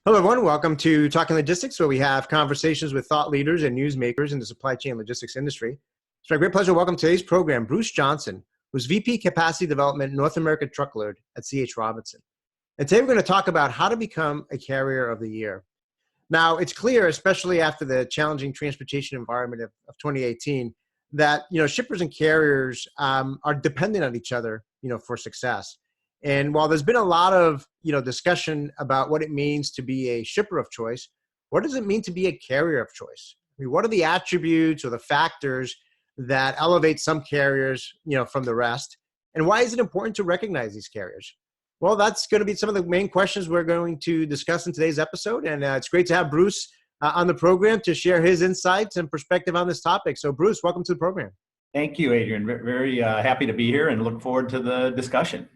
Hello, everyone. Welcome to Talking Logistics, where we have conversations with thought leaders and newsmakers in the supply chain logistics industry. It's my great pleasure to welcome today's program Bruce Johnson, who's VP Capacity Development North America Truckload at C.H. Robinson. And today we're going to talk about how to become a carrier of the year. Now, it's clear, especially after the challenging transportation environment of 2018, that shippers and carriers are dependent on each other, for success. And while there's been a lot of discussion about what it means to be a shipper of choice, what does it mean to be a carrier of choice? I mean, what are the attributes or the factors that elevate some carriers, from the rest? And why is it important to recognize these carriers? Well, that's going to be some of the main questions we're going to discuss in today's episode. And it's great to have Bruce on the program to share his insights and perspective on this topic. So, Bruce, welcome to the program. Thank you, Adrian. Very happy to be here and look forward to the discussion.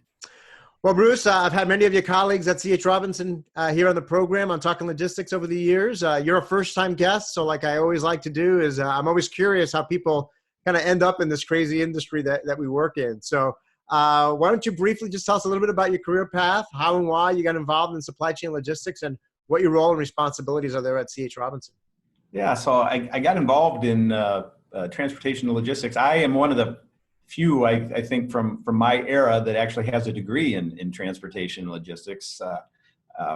Well, Bruce, I've had many of your colleagues at C.H. Robinson here on the program on Talking Logistics over the years. You're a first-time guest, so like I always like to do is I'm always curious how people kind of end up in this crazy industry that we work in. So why don't you briefly just tell us a little bit about your career path, how and why you got involved in supply chain logistics, and what your role and responsibilities are there at C.H. Robinson? Yeah, so I got involved in transportation and logistics. I am one of the few, I think, from my era that actually has a degree in transportation and logistics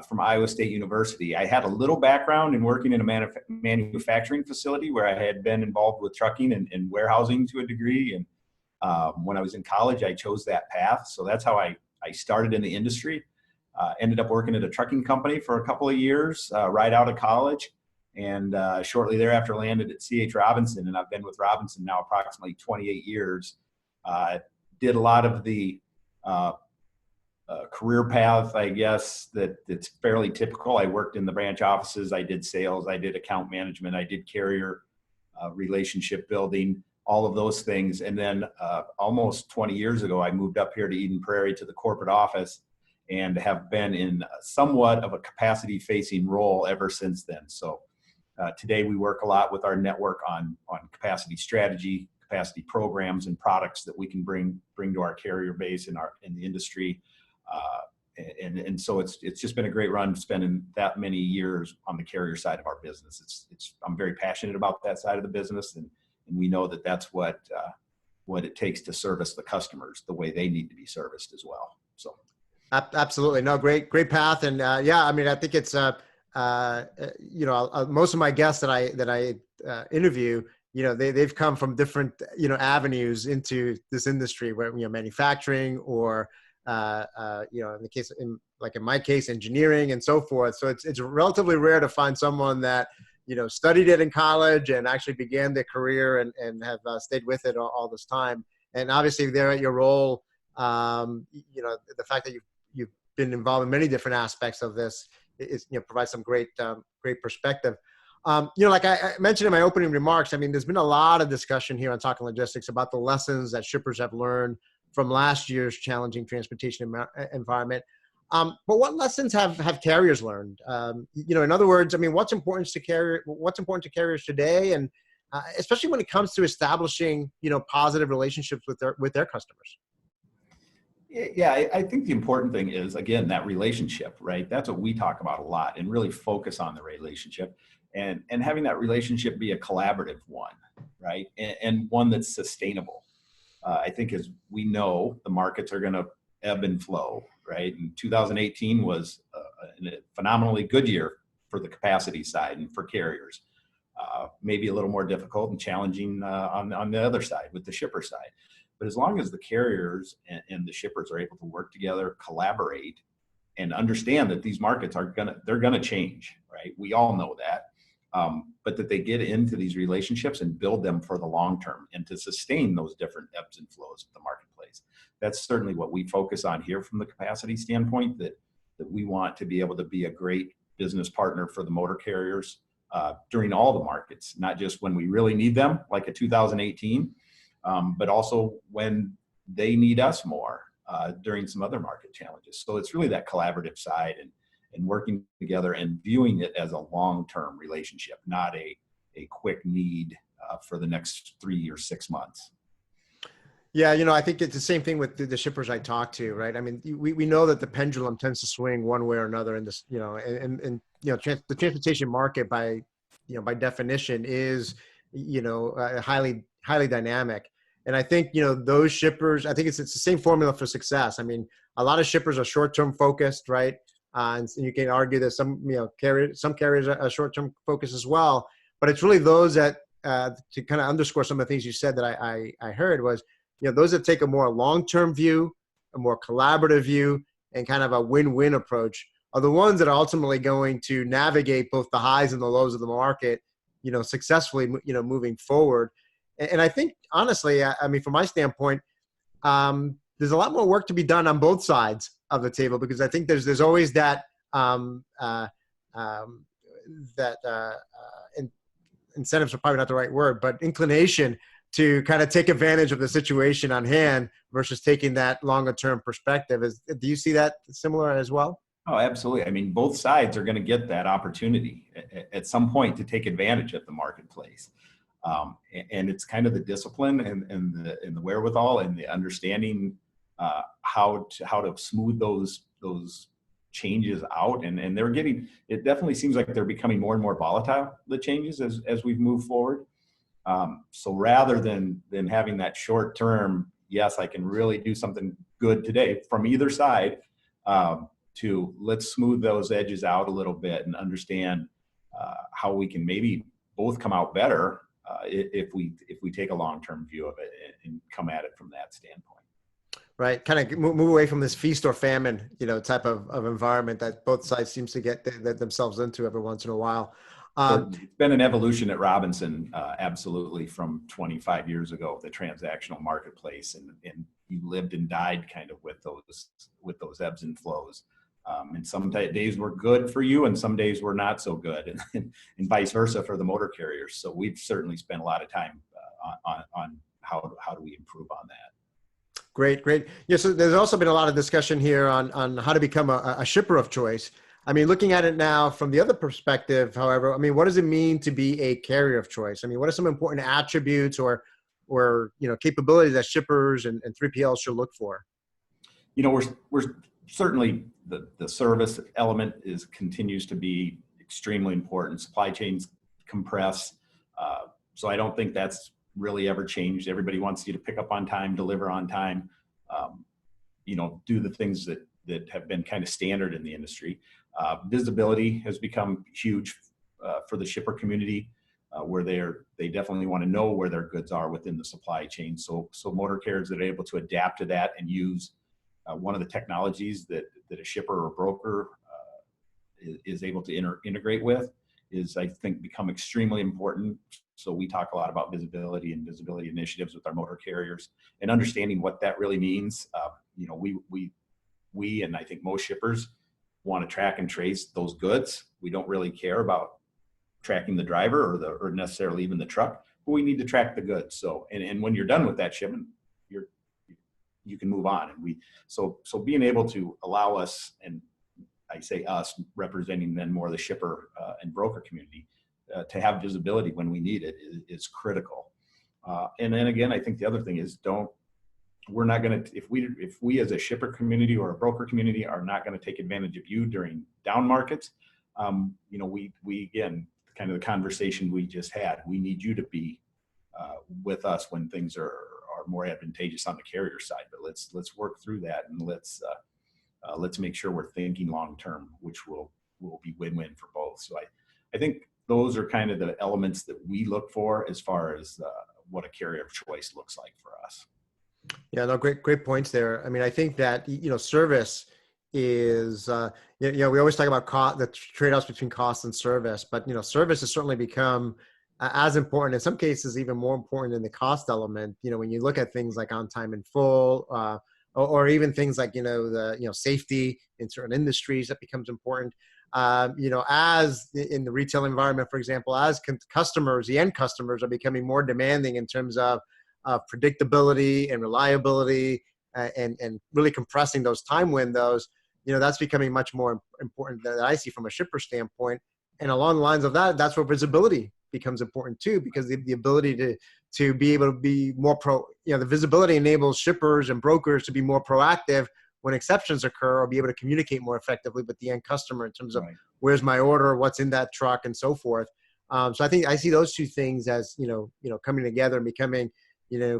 from Iowa State University. I had a little background in working in a manufacturing facility where I had been involved with trucking and warehousing to a degree. And when I was in college, I chose that path. So that's how I started in the industry. Ended up working at a trucking company for a couple of years right out of college. And shortly thereafter landed at C.H. Robinson. And I've been with Robinson now approximately 28 years. Did a lot of the career path, I guess, that's fairly typical. I worked in the branch offices. I did sales. I did account management. I did carrier relationship building, all of those things. And then almost 20 years ago, I moved up here to Eden Prairie to the corporate office and have been in somewhat of a capacity-facing role ever since then. So today we work a lot with our network on capacity strategy, capacity programs and products that we can bring to our carrier base in the industry, and so it's just been a great run spending that many years on the carrier side of our business. I'm very passionate about that side of the business, and we know that that's what it takes to service the customers the way they need to be serviced as well. So, absolutely, no, great path, and yeah, I mean, I think it's most of my guests that I interview. They've come from different, avenues into this industry where, manufacturing or, in my case, engineering and so forth. So it's relatively rare to find someone that, studied it in college and actually began their career and have stayed with it all this time. And obviously there at your role, the fact that you've been involved in many different aspects of this is, provides some great perspective. Like I mentioned in my opening remarks, I mean, there's been a lot of discussion here on Talking Logistics about the lessons that shippers have learned from last year's challenging transportation environment. But what lessons have carriers learned? In other words, I mean, what's important to carriers today, and especially when it comes to establishing, positive relationships with their customers. Yeah, I think the important thing is, again, that relationship, right? That's what we talk about a lot, and really focus on the relationship. And having that relationship be a collaborative one, right? And one that's sustainable. I think, as we know, the markets are going to ebb and flow, right? And 2018 was a phenomenally good year for the capacity side and for carriers. Maybe a little more difficult and challenging on the other side with the shipper side. But as long as the carriers and the shippers are able to work together, collaborate, and understand that these markets they're gonna change, right? We all know that. But that they get into these relationships and build them for the long term and to sustain those different ebbs and flows of the marketplace. That's certainly what we focus on here from the capacity standpoint, that we want to be able to be a great business partner for the motor carriers during all the markets, not just when we really need them, like a 2018, but also when they need us more during some other market challenges. So it's really that collaborative side and working together and viewing it as a long-term relationship, not a quick need for the next 3 or 6 months. Yeah, I think it's the same thing with the shippers I talk to, right? I mean, we know that the pendulum tends to swing one way or another in this, the transportation market by definition is, highly dynamic. And I think, those shippers, I think it's the same formula for success. I mean, a lot of shippers are short-term focused, right? And you can argue that some carriers are short-term focused as well, but it's really those that, to kind of underscore some of the things you said that I heard was, those that take a more long-term view, a more collaborative view, and kind of a win-win approach are the ones that are ultimately going to navigate both the highs and the lows of the market, successfully, moving forward. And I think, honestly, I mean, from my standpoint, there's a lot more work to be done on both sides of the table, because I think there's always that that incentives are probably not the right word, but inclination to kind of take advantage of the situation on hand versus taking that longer term perspective. Do you see that similar as well? Oh, absolutely. I mean, both sides are going to get that opportunity at some point to take advantage of the marketplace. And it's kind of the discipline and the wherewithal and the understanding how to smooth those changes out. And it definitely seems like they're becoming more and more volatile, the changes as we've moved forward. So rather than having that short term, yes, I can really do something good today from either side, to let's smooth those edges out a little bit and understand how we can maybe both come out better if we take a long-term view of it and come at it from that standpoint. Right. Kind of move away from this feast or famine, type of environment that both sides seems to get themselves into every once in a while. It's been an evolution at Robinson, absolutely, from 25 years ago, the transactional marketplace, and you lived and died kind of with those ebbs and flows. And some days were good for you, and some days were not so good, and vice versa for the motor carriers. So we've certainly spent a lot of time on how do we improve on that. Great. Yeah, so there's also been a lot of discussion here on how to become a shipper of choice. I mean, looking at it now from the other perspective, however, I mean, what does it mean to be a carrier of choice? I mean, what are some important attributes or capabilities that shippers and 3PLs should look for? We're certainly the service element continues to be extremely important. Supply chains compress, so I don't think that's really ever changed. Everybody wants you to pick up on time, deliver on time, do the things that have been kind of standard in the industry. Visibility has become huge for the shipper community, where they definitely want to know where their goods are within the supply chain. So motor carriers that are able to adapt to that and use one of the technologies that a shipper or broker is able to integrate with is, I think, become extremely important. So we talk a lot about visibility and visibility initiatives with our motor carriers and understanding what that really means. We and I think most shippers want to track and trace those goods. We don't really care about tracking the driver or necessarily even the truck, but we need to track the goods. So and when you're done with that shipment, you can move on. And so being able to allow us, and I say us representing then more the shipper and broker community, to have visibility when we need it is critical. And then again, I think the other thing is we're not going to, if we as a shipper community or a broker community are not going to take advantage of you during down markets, we again, kind of the conversation we just had, we need you to be with us when things are more advantageous on the carrier side. But let's work through that, and let's make sure we're thinking long term, which will be win-win for both. So I think those are kind of the elements that we look for as far as what a carrier of choice looks like for us. Yeah, no, great points there. I mean, I think that, service is, we always talk about the trade-offs between cost and service, but, service has certainly become as important, in some cases, even more important than the cost element. When you look at things like on time in full, or even things like, safety in certain industries, that becomes important. As in the retail environment, for example, as customers, the end customers are becoming more demanding in terms of predictability and reliability, and really compressing those time windows, that's becoming much more important that I see from a shipper standpoint. And along the lines of that, that's where visibility becomes important too, because the ability to be able to be more the visibility enables shippers and brokers to be more proactive when exceptions occur, or be able to communicate more effectively with the end customer in terms of where's my order, what's in that truck, and so forth. So I think I see those two things as, coming together and becoming,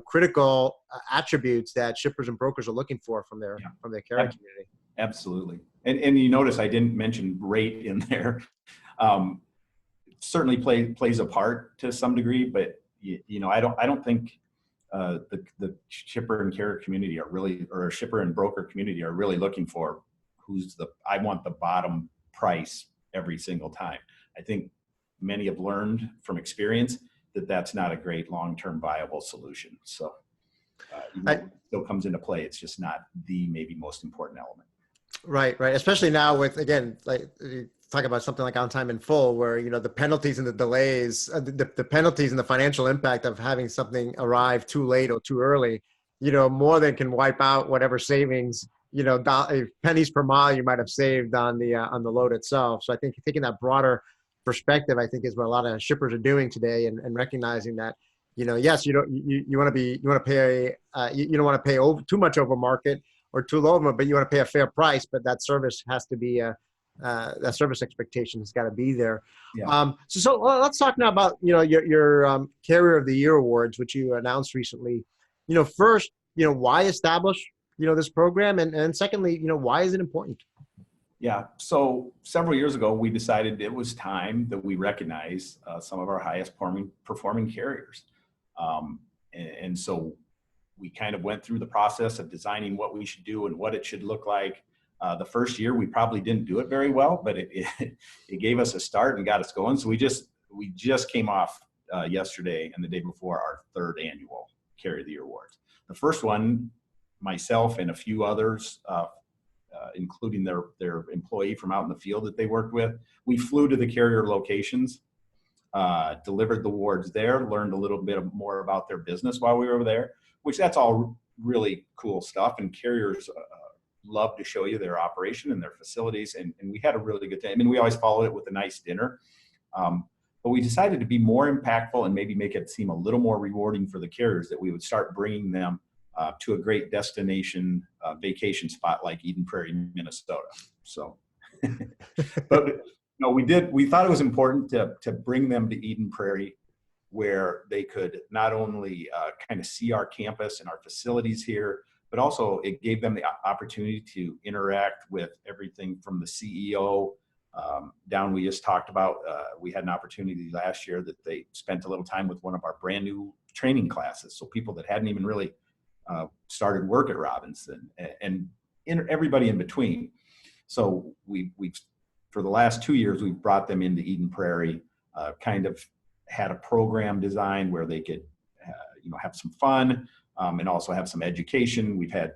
critical attributes that shippers and brokers are looking for from their carrier community. Absolutely. And you notice I didn't mention rate in there. Certainly plays a part to some degree, but I don't think the shipper and carrier community are really, or shipper and broker community are really looking for I want the bottom price every single time. I think many have learned from experience that that's not a great long-term viable solution. So it still comes into play. It's just not the maybe most important element. Right. Especially now with, again, like you talk about something like on time in full, where, the penalties and the delays, the penalties and the financial impact of having something arrive too late or too early, more than can wipe out whatever savings, pennies per mile you might have saved on the load itself. So I think taking that broader perspective, I think, is what a lot of shippers are doing today, and recognizing that, yes, you want to pay too much over market or too low of them, but you want to pay a fair price. But that service has to be that service expectation has got to be there. Yeah. So let's talk now about your Carrier of the Year awards, which you announced recently. First, why establish this program, and secondly, why is it important? Yeah. So several years ago, we decided it was time that we recognize some of our highest performing carriers. And so we kind of went through the process of designing what we should do and what it should look like. The first year, we probably didn't do it very well, but it gave us a start and got us going. So we just came off yesterday and the day before our third annual Carrier of the Year Awards. The first one, myself and a few others, including their employee from out in the field that they worked with, we flew to the carrier locations, delivered the awards there, learned a little bit more about their business while we were over there, which that's all really cool stuff. And carriers love to show you their operation and their facilities. And we had a really good time. I mean, we always followed it with a nice dinner. But we decided to be more impactful and maybe make it seem a little more rewarding for the carriers, that we would start bringing them to a great destination vacation spot like Eden Prairie, Minnesota. So, but we thought it was important to bring them to Eden Prairie, where they could not only kind of see our campus and our facilities here, but also it gave them the opportunity to interact with everything from the CEO down. We just talked about, we had an opportunity last year that they spent a little time with one of our brand new training classes. So people that hadn't even really started work at Robinson, and everybody in between. So we've for the last 2 years, we've brought them into Eden Prairie, kind of had a program designed where they could have some fun and also have some education. We've had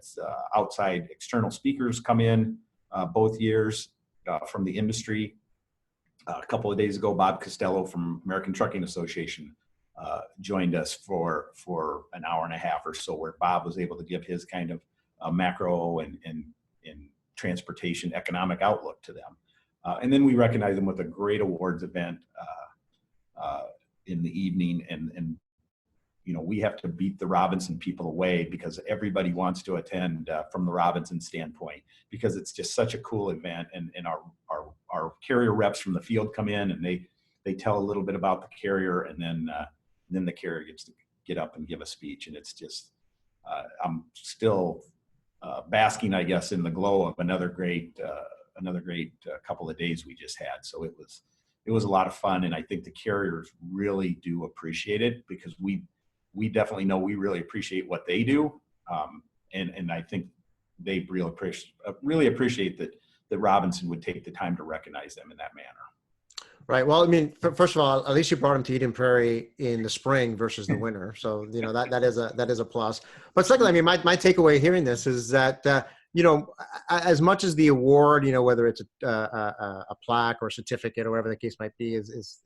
outside external speakers come in both years from the industry. A couple of days ago, Bob Costello from American Trucking Association joined us for an hour and a half or so, where Bob was able to give his kind of macro and transportation economic outlook to them. And then we recognize them with a great awards event in the evening. And we have to beat the Robinson people away, because everybody wants to attend from the Robinson standpoint, because it's just such a cool event. And our carrier reps from the field come in and they tell a little bit about the carrier, and then the carrier gets to get up and give a speech. And it's just, I'm still basking, I guess, in the glow of another great couple of days we just had. So it was a lot of fun. And I think the carriers really do appreciate it, because we definitely know we really appreciate what they do. And I think they really appreciate that Robinson would take the time to recognize them in that manner. Right. Well, I mean, first of all, at least you brought them to Eden Prairie in the spring versus the winter. So, that is a plus. But secondly, I mean, my takeaway hearing this is that, as much as the award, whether it's a plaque or a certificate or whatever the case might be, is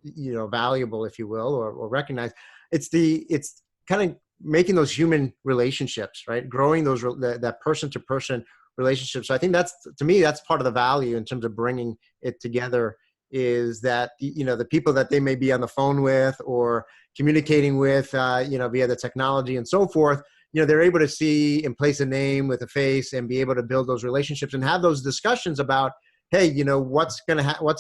valuable, if you will, or recognized, it's kind of making those human relationships, right? Growing that person to person relationship. So I think to me, that's part of the value in terms of bringing it together is that, the people that they may be on the phone with or communicating with, via the technology and so forth, they're able to see and place a name with a face and be able to build those relationships and have those discussions about, hey, what's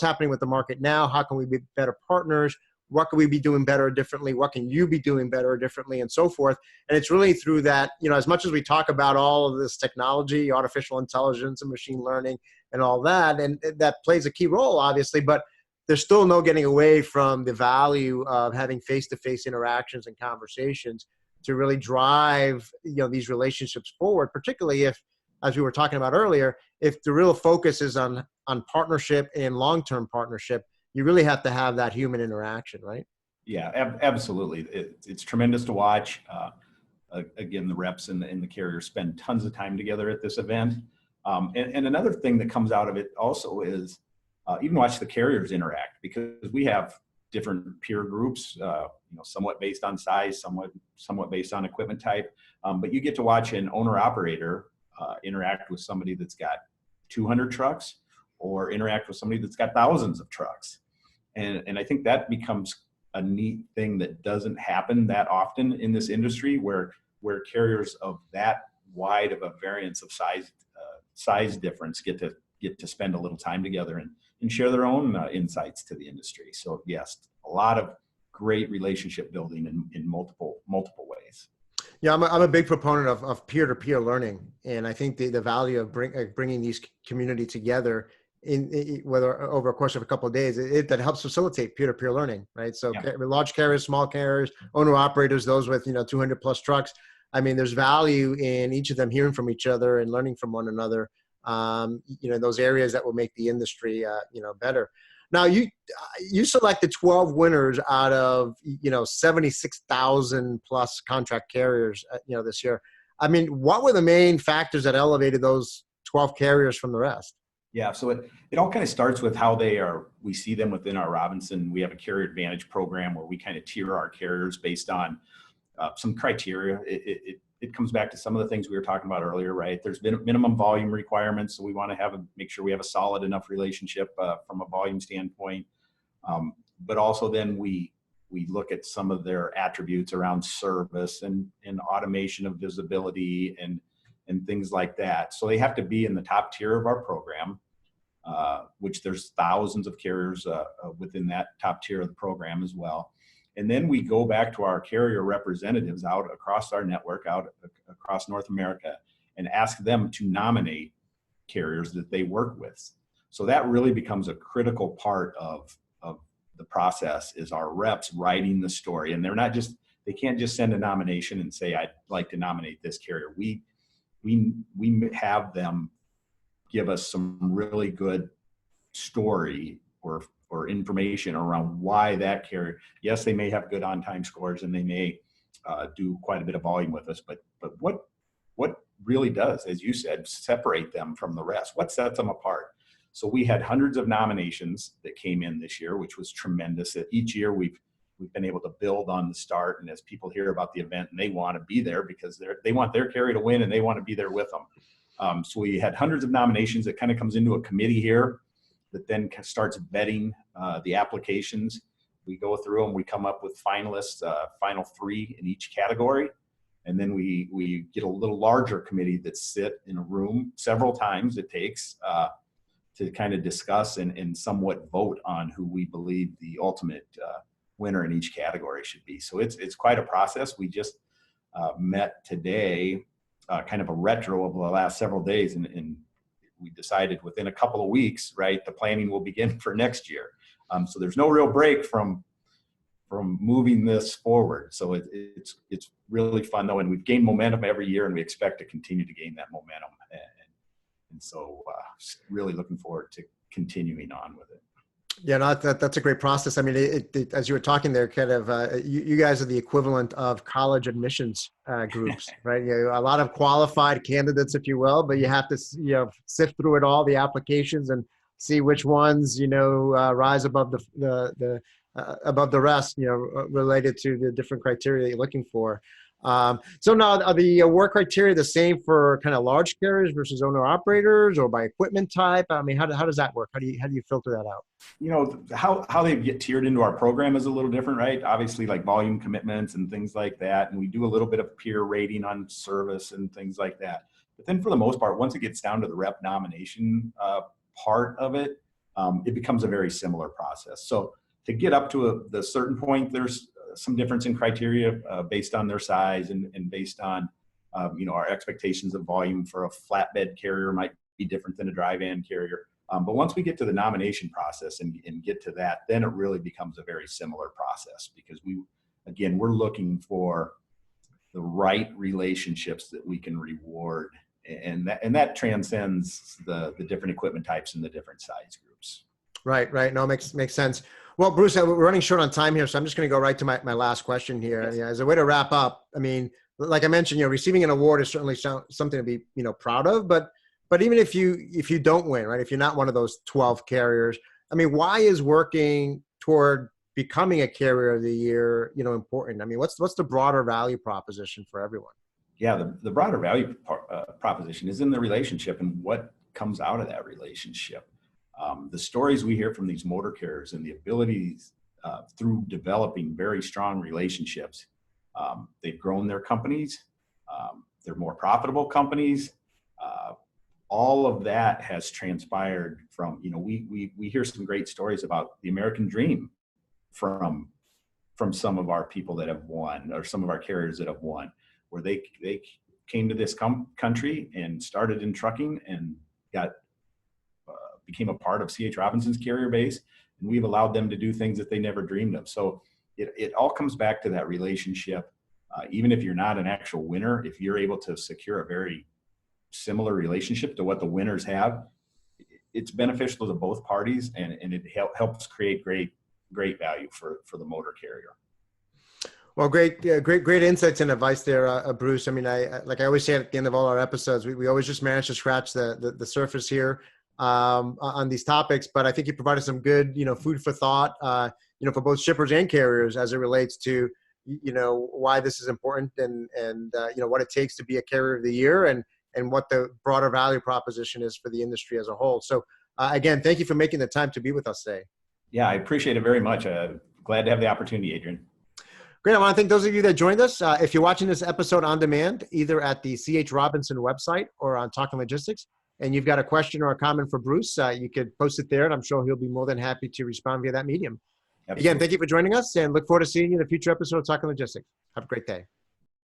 happening with the market now? How can we be better partners? What can we be doing better or differently? What can you be doing better or differently, and so forth? And it's really through that, as much as we talk about all of this technology, artificial intelligence and machine learning and all that, and that plays a key role, obviously, but there's still no getting away from the value of having face-to-face interactions and conversations to really drive, these relationships forward, particularly if, as we were talking about earlier, if the real focus is on partnership and long-term partnership, you really have to have that human interaction, right? Yeah, absolutely. It's tremendous to watch. Again, the reps and the carriers spend tons of time together at this event. And another thing that comes out of it also is even watch the carriers interact, because we have different peer groups, somewhat based on size, somewhat based on equipment type. But you get to watch an owner-operator interact with somebody that's got 200 trucks, or interact with somebody that's got thousands of trucks. And I think that becomes a neat thing that doesn't happen that often in this industry, where carriers of that wide of a variance of size difference get to spend a little time together and share their own insights to the industry. So yes, a lot of great relationship building in multiple ways. Yeah, I'm a big proponent of peer-to-peer learning, and I think the value of bringing these community together in whether over a course of a couple of days, that helps facilitate peer-to-peer learning, right? So yeah. Large carriers, small carriers, owner-operators, those with 200 plus trucks. I mean, there's value in each of them hearing from each other and learning from one another. Those areas that will make the industry better. Now, you selected 12 winners out of 76,000 plus contract carriers this year. I mean, what were the main factors that elevated those 12 carriers from the rest? Yeah, so it all kind of starts with how we see them within our Robinson. We have a carrier advantage program where we kind of tier our carriers based on some criteria. It comes back to some of the things we were talking about earlier, right? There's been minimum volume requirements, so we want to make sure we have a solid enough relationship from a volume standpoint. But also then we look at some of their attributes around service and automation of visibility and things like that. So they have to be in the top tier of our program, which there's thousands of carriers within that top tier of the program as well. And then we go back to our carrier representatives out across our network, out across North America, and ask them to nominate carriers that they work with. So that really becomes a critical part of the process, is our reps writing the story. And they can't just send a nomination and say, I'd like to nominate this carrier. We have them give us some really good story or information around why that carrier, yes, they may have good on-time scores and they may do quite a bit of volume with us, but what really does, as you said, separate them from the rest? What sets them apart? So we had hundreds of nominations that came in this year, which was tremendous. Each year we've been able to build on the start, and as people hear about the event and they want to be there because they want their carrier to win and they want to be there with them. So we had hundreds of nominations. It kind of comes into a committee here that then starts vetting the applications. We go through them, we come up with finalists, final 3 in each category. And then we get a little larger committee that sit in a room several times it takes to kind of discuss and somewhat vote on who we believe the ultimate winner in each category should be. So it's quite a process. We just met today, kind of a retro of the last several days, and we decided within a couple of weeks, right, the planning will begin for next year. So there's no real break from moving this forward. So it's really fun though, and we've gained momentum every year, and we expect to continue to gain that momentum. And so really looking forward to continuing on with it. Yeah, no, that's a great process. I mean, as you were talking there, kind of, you guys are the equivalent of college admissions groups, right? A lot of qualified candidates, if you will, but you have to, sift through it all, the applications, and see which ones, rise above above the rest, related to the different criteria you're looking for. So now, are the work criteria the same for kind of large carriers versus owner operators, or by equipment type? I mean, how does that work? How do you filter that out? You know, how they get tiered into our program is a little different, right? Obviously, like volume commitments and things like that, and we do a little bit of peer rating on service and things like that. But then, for the most part, once it gets down to the rep nomination part of it, it becomes a very similar process. So to get up to the certain point, there's some difference in criteria based on their size and based on our expectations of volume for a flatbed carrier might be different than a dry van carrier. But once we get to the nomination process and get to that, then it really becomes a very similar process, because we're looking for the right relationships that we can reward, and that transcends the different equipment types and the different size groups. Right. No, makes sense. Well, Bruce, we're running short on time here, so I'm just going to go right to my last question here. Yes. Yeah, as a way to wrap up, I mean, like I mentioned, receiving an award is certainly something to be, proud of. But even if you don't win, right, if you're not one of those 12 carriers, I mean, why is working toward becoming a carrier of the year, important? I mean, what's the broader value proposition for everyone? Yeah, the broader value proposition is in the relationship and what comes out of that relationship. The stories we hear from these motor carriers and the abilities through developing very strong relationships, they've grown their companies, they're more profitable companies. All of that has transpired from, we hear some great stories about the American dream from some of our people that have won, or some of our carriers that have won, where they came to this country and started in trucking and became a part of C.H. Robinson's carrier base, and we've allowed them to do things that they never dreamed of. So it all comes back to that relationship. Even if you're not an actual winner, if you're able to secure a very similar relationship to what the winners have, it's beneficial to both parties, and it helps create great value for the motor carrier. Well, great insights and advice there, Bruce. I mean, I always say at the end of all our episodes, we always just manage to scratch the surface here on these topics, but I think you provided some good, food for thought, for both shippers and carriers as it relates to, why this is important and what it takes to be a carrier of the year, and what the broader value proposition is for the industry as a whole. So again, thank you for making the time to be with us today. Yeah, I appreciate it very much. Glad to have the opportunity, Adrian. Great. I want to thank those of you that joined us. If you're watching this episode on demand, either at the C.H. Robinson website or on Talking Logistics, and you've got a question or a comment for Bruce, you could post it there, and I'm sure he'll be more than happy to respond via that medium. Absolutely. Again, thank you for joining us, and look forward to seeing you in a future episode of Talking Logistics. Have a great day.